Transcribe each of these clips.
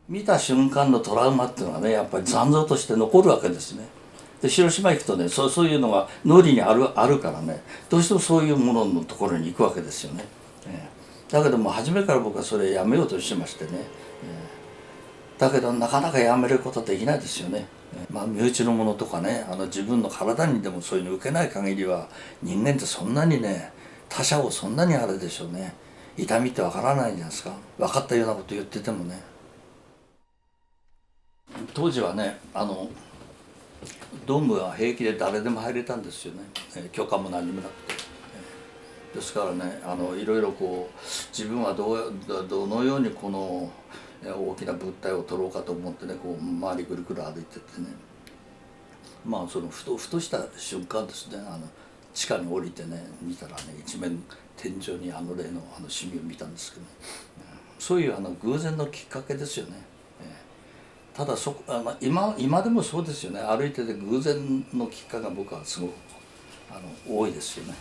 見た瞬間のトラウマっていうのはねやっぱり残像として残るわけですね。で広島行くとねそういうのが脳裏にあるからねどうしてもそういうもののところに行くわけですよね。だけども初めから僕はそれやめようとしましてね、だけどなかなかやめることできないですよね。身内のものとかね自分の体にでもそういうの受けない限りは人間ってそんなにね他者をそんなにあれでしょうね。痛みってわからないんじゃないですか。分かったようなこと言っててもね。当時はねドームは平気で誰でも入れたんですよね。許可も何もなくて。ですからねいろいろこう自分はどのようにこの大きな物体を取ろうかと思ってねこう周りぐるぐる歩いてってねそのふとした瞬間ですね地下に降りてね見たらね一面天井に例のシミを見たんですけど、そういう偶然のきっかけですよね。ただ今でもそうですよね。歩いてて偶然のきっかけが僕はすごく多いですよね。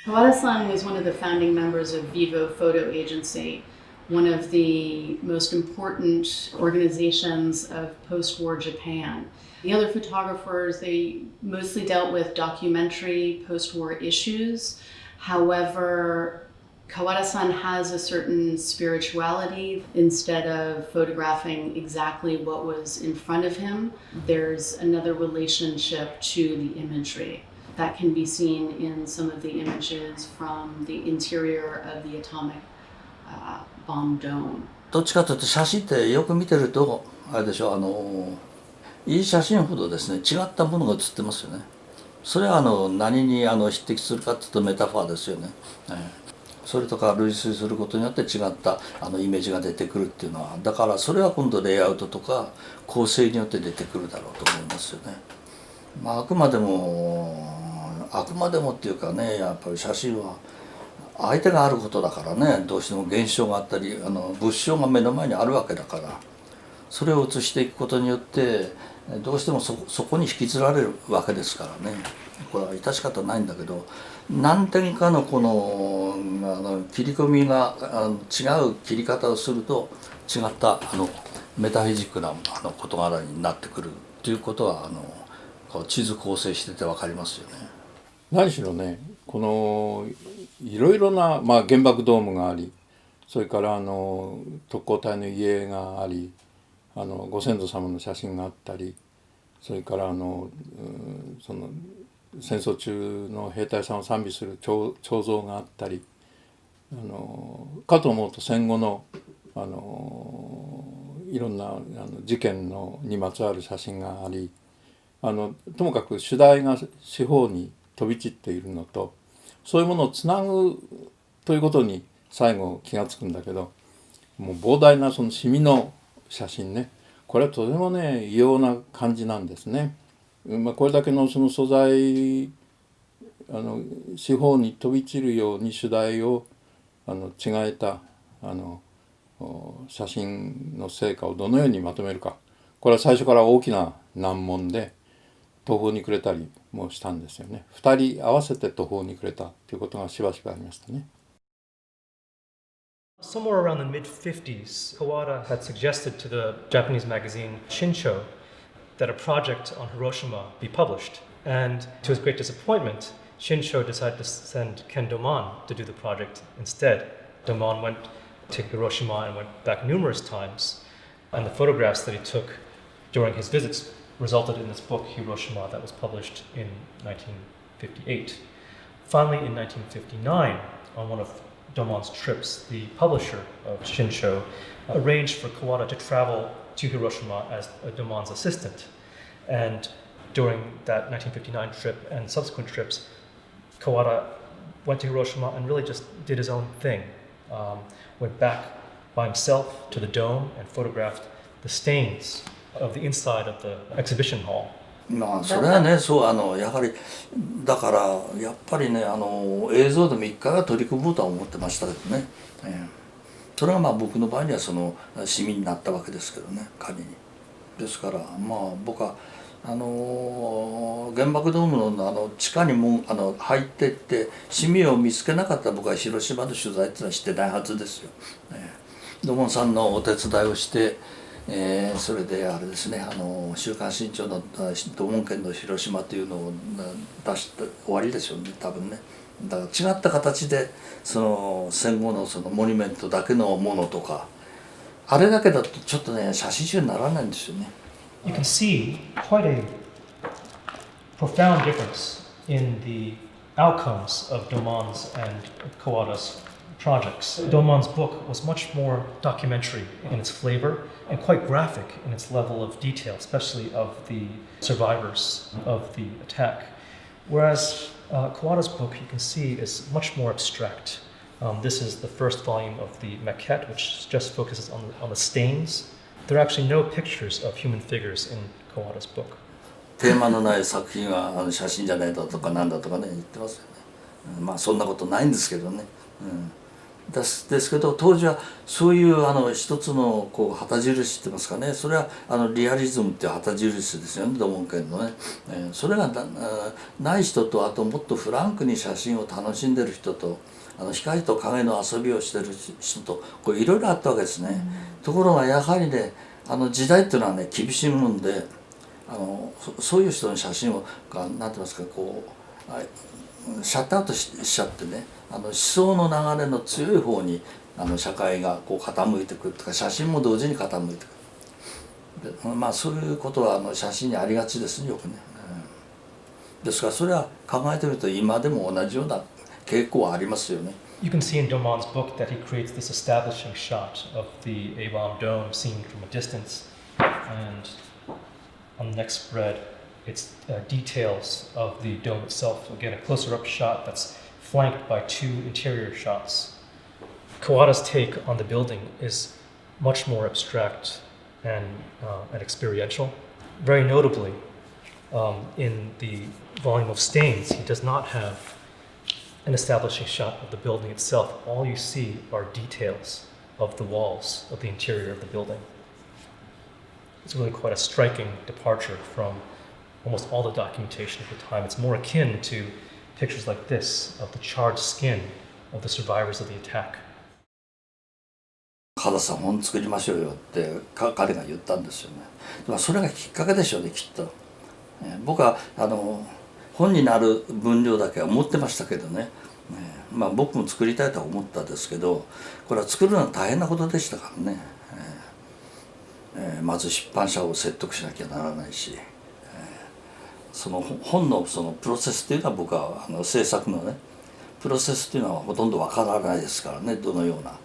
Kawada-san was one of the founding members of Vivo Photo Agency, one of the most important organizations of post-war Japan. The other photographers, they mostly dealt with documentary post-war issues. However, Kawada-san has a certain spirituality. Instead of photographing exactly what was in front of him, there's another relationship to the imagery. That can be seen in some of the images from the interior of the atomic bomb dome. どっちかというと写真ってよく見てるとあれでしょいい写真ほどですね違ったものが写ってますよね。それは何に匹敵するかっていうとメタファーですよね。それとか類推することによって違ったイメージが出てくるっていうのはだからそれは今度レイアウトとか構成によって出てくるだろうと思いますよね。あくまでもっていうかねやっぱり写真は相手があることだからねどうしても現象があったり物象が目の前にあるわけだからそれを写していくことによってどうしてもそこに引きずられるわけですからね。これは致し方ないんだけど何点かのこの切り込みが違う切り方をすると違ったメタフィジックな事柄になってくるっていうことは地図構成してて分かりますよね。何しろねこのいろいろな、原爆ドームがありそれから特攻隊の遺影がありご先祖様の写真があったりそれからその戦争中の兵隊さんを賛美する彫像があったりかと思うと戦後のいろんな事件にまつわる写真がありともかく主題が四方に飛び散っているのとそういうものをつなぐということに最後気がつくんだけどもう膨大なそのシミの写真ねこれはとてもね異様な感じなんですね。これだけのその素材四方に飛び散るように主題を違えた写真の成果をどのようにまとめるかこれは最初から大きな難問で途方に暮れたりもしたんですよね。2人合わせて途方に暮れたということがしばしばありましたね。Somewhere around the mid-50s, Kawada had suggested to the Japanese magazine Shinsho that a project on Hiroshima be published. And to his great disappointment, Shinsho decided to send Ken Doman to do the project instead. Doman went to Hiroshima and went back numerous times, and the photographs that he took during his visits resulted in this book, Hiroshima, that was published in 1958. Finally, in 1959, on one of Doman's trips, the publisher of Shinsho arranged for Kawada to travel to Hiroshima as Doman's assistant. And during that 1959 trip and subsequent trips, Kawada went to Hiroshima and really just did his own thing. Went back by himself to the dome and photographed the stains of the inside of the exhibition hall. それはねそうやはりだからやっぱりね映像でも一回は取り組もうとは思ってましたけどね、それが僕の場合にはその市民になったわけですけどね仮にですから僕は原爆ドームの地下にも入っていって市民を見つけなかったら僕は広島の取材っていうのはしてないはずですよ。土門さんのお手伝いをして、それであれですね週刊新潮の土門県の広島というのを出して終わりでしょうね多分ね。だから違った形でその戦後のそのモニュメントだけのものとかあれだけだとちょっとね写真集にならないんですよね。You can see quite a profound difference in the outcomes of Domon's and Kawada's projects. Domon's book was much more documentary in its flavor and quite graphic in its level of detail, especially of the survivors of the attack. Whereas Kawada's book, you can see, is much more abstract. This is the first volume of the maquette, which just focuses on the stains. There are actually no pictures of human figures in Kawada's book. テーマのない作品は写真じゃないだとかなんだとかね言ってますよね。まあそんなことないんですけどね。ですけど当時はそういう一つのこう旗印って言いますかねそれはリアリズムっていう旗印ですよね土門県のね。それがない人とあともっとフランクに写真を楽しんでる人と光と影の遊びをしてる人とこういろいろあったわけですね。ところがやはりね時代っていうのはね厳しいもんでそういう人の写真を何て言いますかこうシャットアウトしちゃってね思想の流れの強い方に社会がこう傾いてくるとか写真も同時に傾いてくるでまあそういうことは写真にありがちですねよくね。ですからそれは考えてみると今でも同じような傾向はありますよね。You can see in Domon's book that he creates this establishing shot of the A-bomb dome seen from a distance, and on the next spread, it's details of the dome itself. Again, a closer-up shot that's flanked by two interior shots. Kawada's take on the building is much more abstract and experiential. Very notably, in the volume of stains, he does not have an establishing shot of the building itself. All you see are details of the walls of the interior of the building. It's really quite a striking departure from almost all the documentation of the time. It's more akin to pictures like this of the charred skin of the survivors of the attack. 川田さん本作りましょうよって彼が言ったんですよね。でもそれがきっかけでしょうねきっと。僕は本になる分量だけは持ってましたけどね、まあ僕も作りたいとは思ったんですけどこれは作るのは大変なことでしたからね、まず出版社を説得しなきゃならないし、その本のそのプロセスっていうのは僕は制作のねプロセスっていうのはほとんどわからないですからねどのような。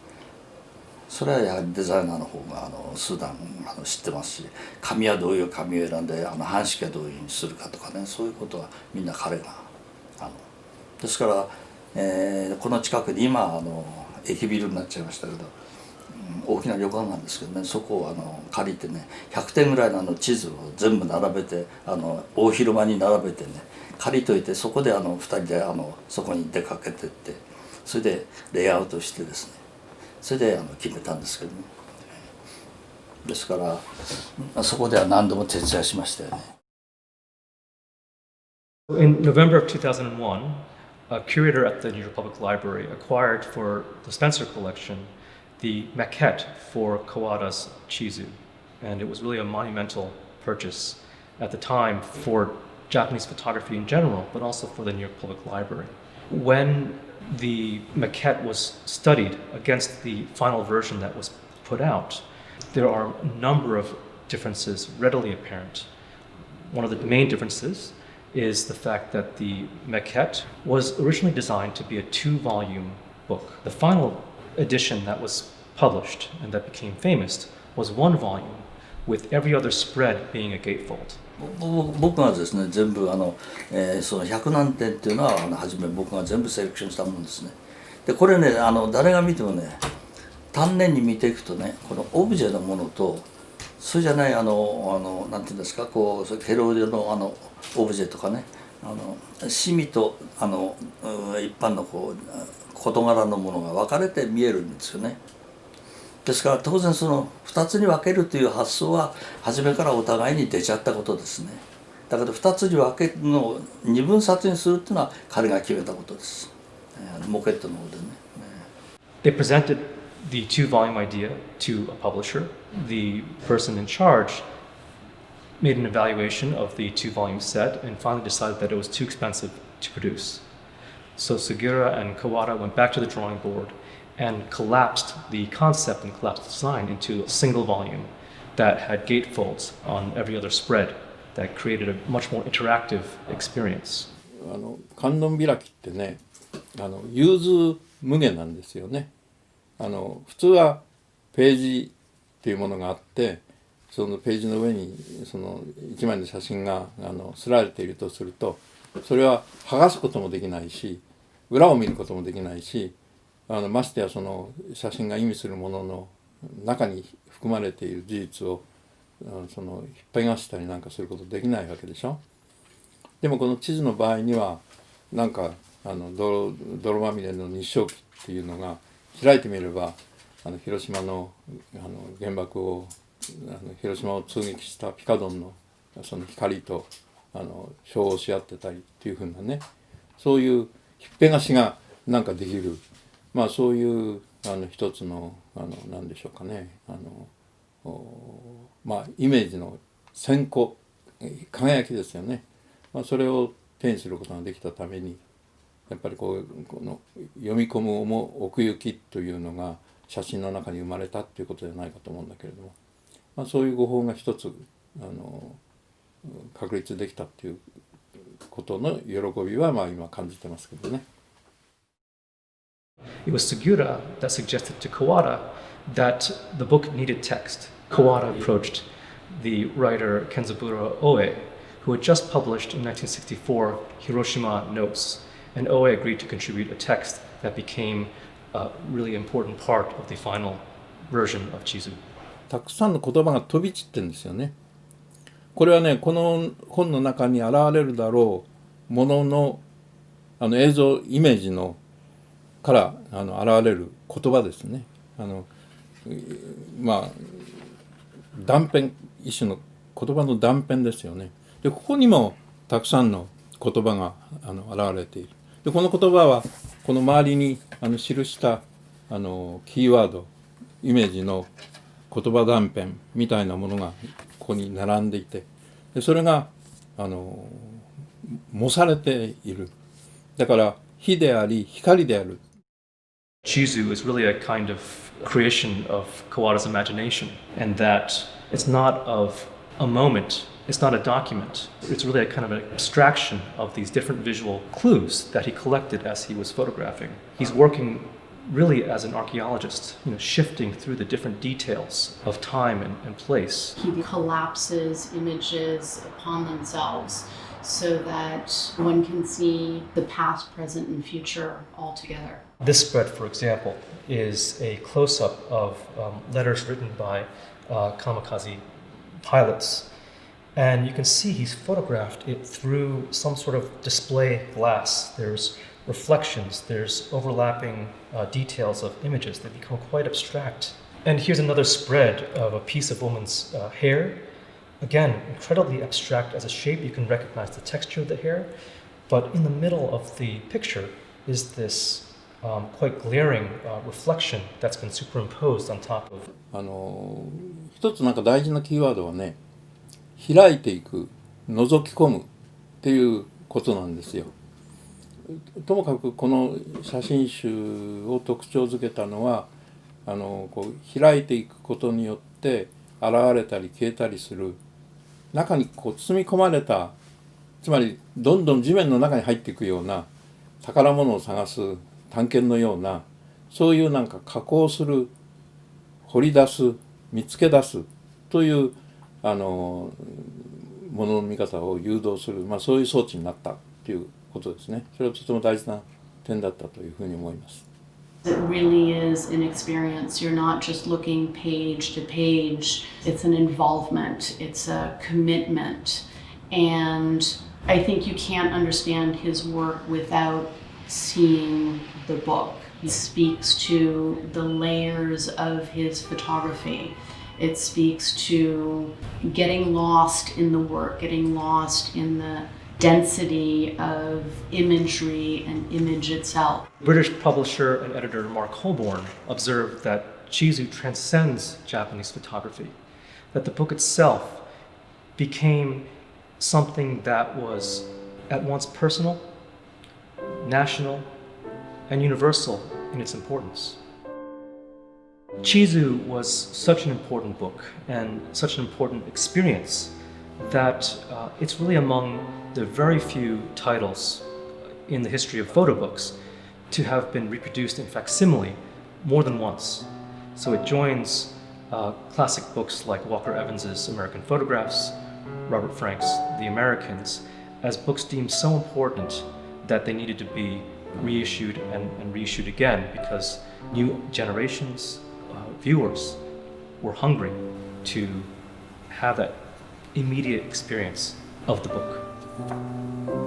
それはやはりデザイナーの方が数段知ってますし紙はどういう紙を選んで版式はどういうふうにするかとかねそういうことはみんな彼がですから、この近くに今駅ビルになっちゃいましたけど、大きな旅館なんですけどねそこを借りてね100点ぐらいの地図を全部並べて大広間に並べてね借りといてそこで2人でそこに出かけてってそれでレイアウトしてですねそれで決めたんですけどね。ですからそこでは何度も徹夜しましたよね。In November of 2001, a curator at the New York Public Library acquired for the Spencer collection the maquette for Kawada's Chizu, and it was really a monumental purchase at the time for Japanese photography in general, but also for the New York Public Library. When the maquette was studied against the final version that was put out, there are a number of differences readily apparent. One of the main differences is the fact that the maquette was originally designed to be a 2-volume book. The final edition that was published and that became famous was 1 volume, with every other spread being a gatefold. 僕がですね全部その100何点っていうのは初め僕が全部セレクションしたものですね。でこれね誰が見てもね丹念に見ていくとねこのオブジェのものとそうじゃないなんていうんですかこうケロイドのオブジェとかねシミと一般のこう事柄のものが分かれて見えるんですよね。ですから当然その2つに分けるという発想は初めからお互いに出ちゃったことですね。だけど2つに分けるのを2分冊にするっていうのは彼が決めたことです。モケットの方でね。They presented the two-volume idea to a publisher. The person in charge made an evaluation of the two-volume set and finally decided that it was too expensive to produce. So Sugiura and Kawada went back to the drawing board and collapsed the concept and collapsed the design into a single volume that had gatefolds on every other spread that created a much more interactive experience. 観音開きってね、融通無限なんですよね。普通はページっていうものがあって、そのページの上にその一枚の写真が刷られているとすると、それは剥がすこともできないし、裏を見ることもできないし、ましてやその写真が意味するものの中に含まれている事実をその引っ張り出したりなんかすることできないわけでしょ。でもこの地図の場合にはなんか泥まみれの日照期っていうのが開いてみれば広島の原爆を広島を通撃したピカドンのその光と照合し合ってたりっていうふうなね、そういう引っぺがしがなんかできる、まあそういう一つの何でしょうかね、まあイメージの先行輝きですよね。まあ、それを手にすることができたためにやっぱりこの読み込む奥行きというのが写真の中に生まれたっていうことじゃないかと思うんだけれども、まあ、そういう語法が一つ確立できたっていうことの喜びはまあ今感じてますけどね。It was Sugiura that suggested to Kawada that the book needed text. Kawada approached the writer Kenzaburo Oe, who had just published in 1964 Hiroshima Notes, and Oe agreed to contribute a text that became a really important part of the final version of Chizu. たくさんの言葉が飛び散ってるんですよね。これはね、この本の中に現れるだろうものの映像イメージのから現れる言葉ですね。まあ断片、一種の言葉の断片ですよね。でここにもたくさんの言葉が現れている。でこの言葉はこの周りに記したキーワードイメージの言葉断片みたいなものがここに並んでいて、でそれが模されている。だから火であり光である。Chizu is really a kind of creation of Kawada's imagination, and that it's not of a moment, it's not a document, it's really a kind of an abstraction of these different visual clues that he collected as he was photographing. He's working really as an archaeologist, shifting through the different details of time and place. He collapses images upon themselves so that one can see the past, present, and future all together. This spread, for example, is a close-up of letters written by kamikaze pilots. And you can see he's photographed it through some sort of display glass. There's reflections, there's overlapping details of images that become quite abstract. And here's another spread of a piece of woman's hair. Again, incredibly abstract as a shape. You can recognize the texture of the hair. But in the middle of the picture is this quite glaring reflection that's been superimposed on top of. 一つなんか大事なキーワードはね、開いていく、覗き込むっていうことなんですよ。ともかくこの写真集を特徴づけたのはこう開いていくことによって現れたり消えたりする中にこう包み込まれた、つまりどんどん地面の中に入っていくような宝物を探す探検のような、そういうなんか加工する、掘り出す、見つけ出すというものの見方を誘導する、まあ、そういう装置になったということですね。それはとても大事な点だったというふうに思います。It really is an experience. You're not just looking page to page. It's an involvement. It's a commitment. And I think you can't understand his work without seeing the book. He speaks to the layers of his photography It speaks to getting lost in the work, getting lost in the density of imagery and image itself. British publisher and editor Mark Holborn observed that Chizu transcends Japanese photography, that the book itself became something that was at once personal, national, and universal in its importance. Chizu was such an important book and such an important experience that it's really among the very few titles in the history of photo books to have been reproduced in facsimile more than once. So it joins classic books like Walker Evans's American Photographs, Robert Frank's The Americans, as books deemed so important that they needed to be reissued and reissued again because new generations, viewers, were hungry to have that immediate experience of the book.